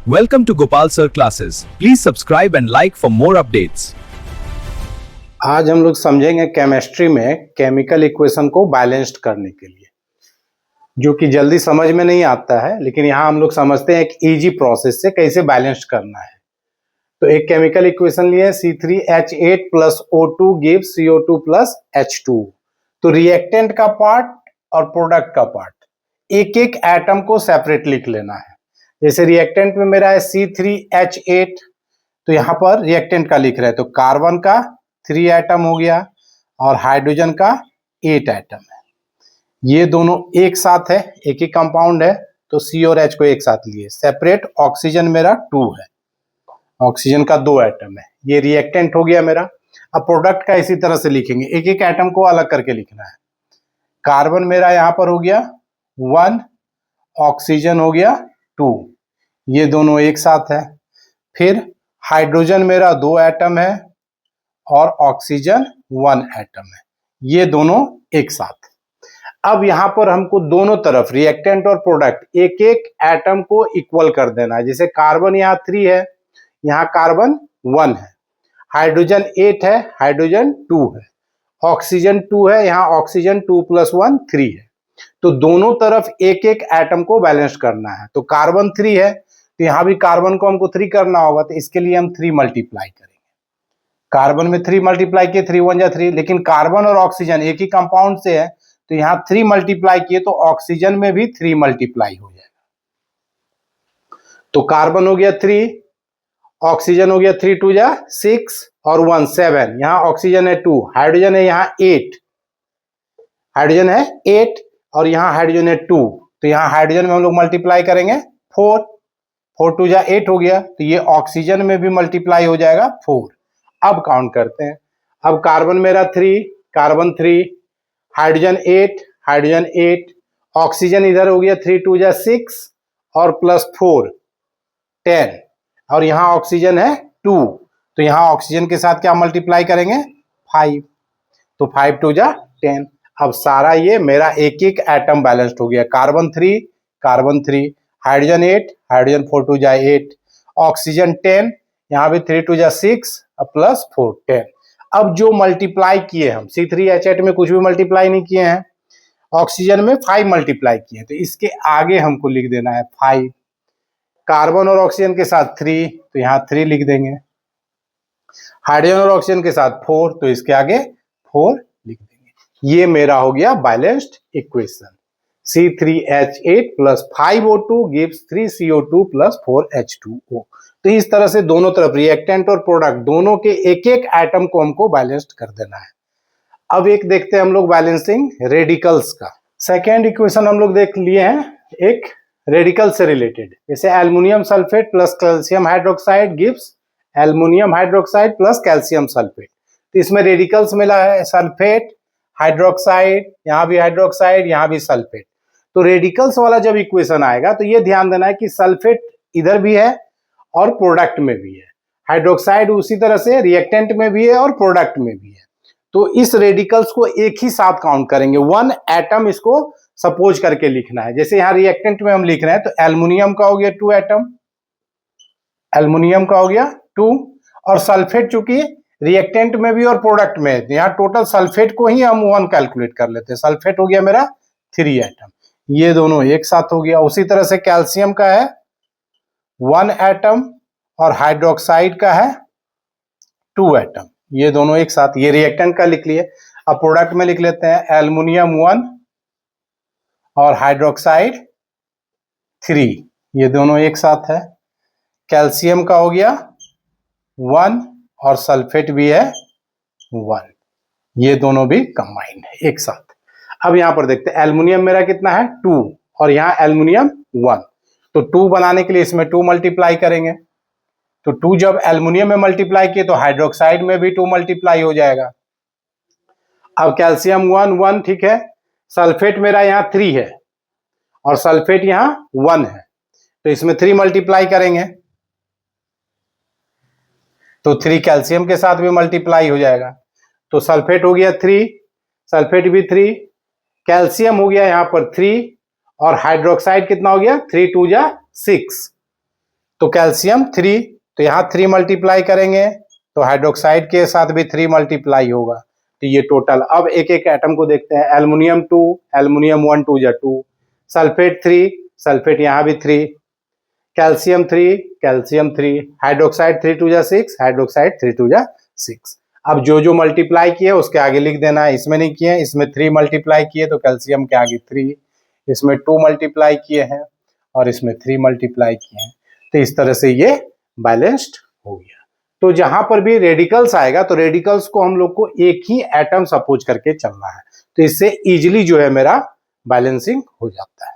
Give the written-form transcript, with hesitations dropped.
Welcome to Gopal Sir Classes. Please subscribe and like for more updates. आज हम लोग समझेंगे केमिस्ट्री में केमिकल इक्वेशन को बैलेंस्ड करने के लिए, जो कि जल्दी समझ में नहीं आता है, लेकिन यहाँ हम लोग समझते हैं एक इजी प्रोसेस से कैसे बैलेंस्ड करना है। तो एक केमिकल इक्वेशन लिए C3H8 plus O2 gives CO2 plus H2। तो रिएक्टेंट का पार्ट और प्रोडक्ट का पार्ट एक एक एटम को सेपरेट लिख लेना है। जैसे रिएक्टेंट में मेरा है C3H8, तो यहाँ पर रिएक्टेंट का लिख रहे हैं, तो कार्बन का 3 एटम हो गया और हाइड्रोजन का 8 एटम है। ये दोनों एक साथ है, एक ही कंपाउंड है, तो C और H को एक साथ लिए। सेपरेट ऑक्सीजन मेरा 2 है, ऑक्सीजन का 2 एटम है। ये रिएक्टेंट हो गया मेरा। अब प्रोडक्ट का इसी तरह से लिखेंगे, एक एक एटम को अलग करके लिखना है। कार्बन मेरा यहाँ पर हो गया 1, ऑक्सीजन हो गया 2, ये दोनों एक साथ है। फिर हाइड्रोजन मेरा 2 एटम है और ऑक्सीजन 1 एटम है, ये दोनों एक साथ। अब यहाँ पर हमको दोनों तरफ रिएक्टेंट और प्रोडक्ट एक एक एटम को इक्वल कर देना है। जैसे कार्बन यहाँ 3 है, यहाँ कार्बन 1 है, हाइड्रोजन 8 है, हाइड्रोजन 2 है, ऑक्सीजन 2 है, यहाँ ऑक्सीजन 2 + 1 3 है। तो दोनों तरफ एक एक एटम को बैलेंस करना है। तो कार्बन 3 है, तो यहाँ भी कार्बन को हमको 3 करना होगा, तो इसके लिए हम 3 मल्टीप्लाई करेंगे। कार्बन में 3 मल्टीप्लाई किए, 3 1 जा 3, लेकिन कार्बन और ऑक्सीजन एक ही कंपाउंड से है, तो यहाँ 3 मल्टीप्लाई किए तो ऑक्सीजन में भी 3 मल्टीप्लाई हो जाएगा। तो कार्बन हो गया 3, ऑक्सीजन हो गया 3 2 जा 6 और 1 7, यहाँ ऑक्सीजन है 2, हाइड्रोजन है यहाँ 8, हाइड्रोजन है 8 और यहाँ हाइड्रोजन है 2, तो यहाँ हाइड्रोजन में हम लोग मल्टीप्लाई करेंगे 4, 4 2 जा 8 हो गया, तो ये ऑक्सीजन में भी मल्टीप्लाई हो जाएगा 4। अब काउंट करते हैं। अब कार्बन मेरा 3, कार्बन 3, हाइड्रोजन 8, हाइड्रोजन 8, ऑक्सीजन इधर हो गया 3 2 जा 6 और +4 10, और यहाँ ऑक्सीजन है 2, तो यहाँ ऑक्सीजन के साथ क्या मल्टीप्लाई करेंगे 5, तो 5 2 जा 10। अब सारा ये मेरा एक एक एटम बैलेंस्ड हो गया। कार्बन 3, कार्बन 3, हाइड्रोजन 8, हाइड्रोजन 4 2 जा 8, ऑक्सीजन 10, यहाँ भी 3 2 जा 6 +4 10। अब जो मल्टीप्लाई किए हम C3H8 में कुछ भी मल्टीप्लाई नहीं किए हैं, ऑक्सीजन में 5 मल्टीप्लाई किए, तो इसके आगे हमको लिख देना है 5। कार्बन और ऑक्सीजन के साथ 3, तो यहाँ 3 लिख देंगे। हाइड्रोजन और ऑक्सीजन के साथ 4, तो इसके आगे 4 लिख देंगे। ये मेरा हो गया balanced equation. C3H8 + 5O2 gives 3CO2 + 4H2O। तो इस तरह से दोनों तरफ रिएक्टेंट और प्रोडक्ट दोनों के एक एक एटम को हमको बैलेंस्ड कर देना है। अब एक देखते हैं हम लोग बैलेंसिंग रेडिकल्स का। सेकेंड इक्वेशन हम लोग देख लिए हैं एक रेडिकल से रिलेटेड। जैसे aluminium sulphate plus calcium hydroxide gives aluminium hydroxide plus calcium sulphate. तो इसमें रेडिकल्स मिला है सल्फेट, हाइड्रोक्साइड, यहाँ भी हाइड्रोक्साइड, यहाँ भी सल्फेट। तो रेडिकल्स वाला जब इक्वेशन आएगा तो ये ध्यान देना है कि सल्फेट इधर भी है और प्रोडक्ट में भी है, हाइड्रोक्साइड उसी तरह से रिएक्टेंट में भी है और प्रोडक्ट में भी है। तो इस रेडिकल्स को एक ही साथ काउंट करेंगे, 1 एटम इसको सपोज करके लिखना है। जैसे यहाँ रिएक्टेंट में हम लिख रहे हैं, तो एल्युमिनियम का हो गया 2 एटम, एल्युमिनियम का हो गया 2, और सल्फेट चूंकि रिएक्टेंट में भी और प्रोडक्ट में है, यहाँ टोटल सल्फेट को ही हम 1 कैलकुलेट कर लेते हैं। सल्फेट हो गया मेरा 3 एटम, ये दोनों एक साथ हो गया। उसी तरह से कैल्शियम का है 1 एटम और हाइड्रोक्साइड का है 2 एटम, ये दोनों एक साथ। ये रिएक्टेंट का लिख लिए। अब प्रोडक्ट में लिख लेते हैं एल्युमिनियम 1 और हाइड्रोक्साइड 3, ये दोनों एक साथ है। कैल्शियम का हो गया 1 और सल्फेट भी है 1, ये दोनों भी कंबाइंड है एक साथ। अब यहां पर देखते हैं एल्युमिनियम मेरा कितना है 2 और यहाँ एल्युमिनियम 1, तो 2 बनाने के लिए इसमें 2 मल्टीप्लाई करेंगे। तो 2 जब एल्युमिनियम में मल्टीप्लाई किए तो हाइड्रोक्साइड में भी 2 मल्टीप्लाई हो जाएगा। अब कैल्शियम 1 1 ठीक है, सल्फेट मेरा यहाँ 3 है और सल्फेट यहाँ 1 है, तो इसमें 3 मल्टीप्लाई करेंगे, तो 3 कैल्शियम के साथ भी मल्टीप्लाई हो जाएगा। तो सल्फेट हो गया 3, सल्फेट भी 3, कैल्शियम हो गया यहाँ पर 3 और हाइड्रोक्साइड कितना हो गया 3 2 जा 6, तो कैल्शियम 3, तो यहाँ 3 मल्टीप्लाई करेंगे तो हाइड्रोक्साइड के साथ भी 3 मल्टीप्लाई होगा, तो ये टोटल। अब एक एक एटम को देखते हैं। एल्युमिनियम 2, एल्युमिनियम 1 2 जा 2, सल्फेट 3, सल्फेट यहाँ भी 3, कैल्शियम 3, कैल्शियम 3, हाइड्रोक्साइड 3 2 जा 6, हाइड्रोक्साइड 3 2 जा 6। अब जो जो मल्टीप्लाई किए उसके आगे लिख देना है। इसमें नहीं किए, इसमें 3 मल्टीप्लाई किए तो कैल्शियम के आगे 3, इसमें 2 मल्टीप्लाई किए हैं और इसमें 3 मल्टीप्लाई किए हैं, तो इस तरह से ये बैलेंस्ड हो गया। तो जहां पर भी रेडिकल्स आएगा तो रेडिकल्स को हम लोग को एक ही एटम सपोज करके चलना है, तो इससे इजीली जो है मेरा बैलेंसिंग हो जाता है।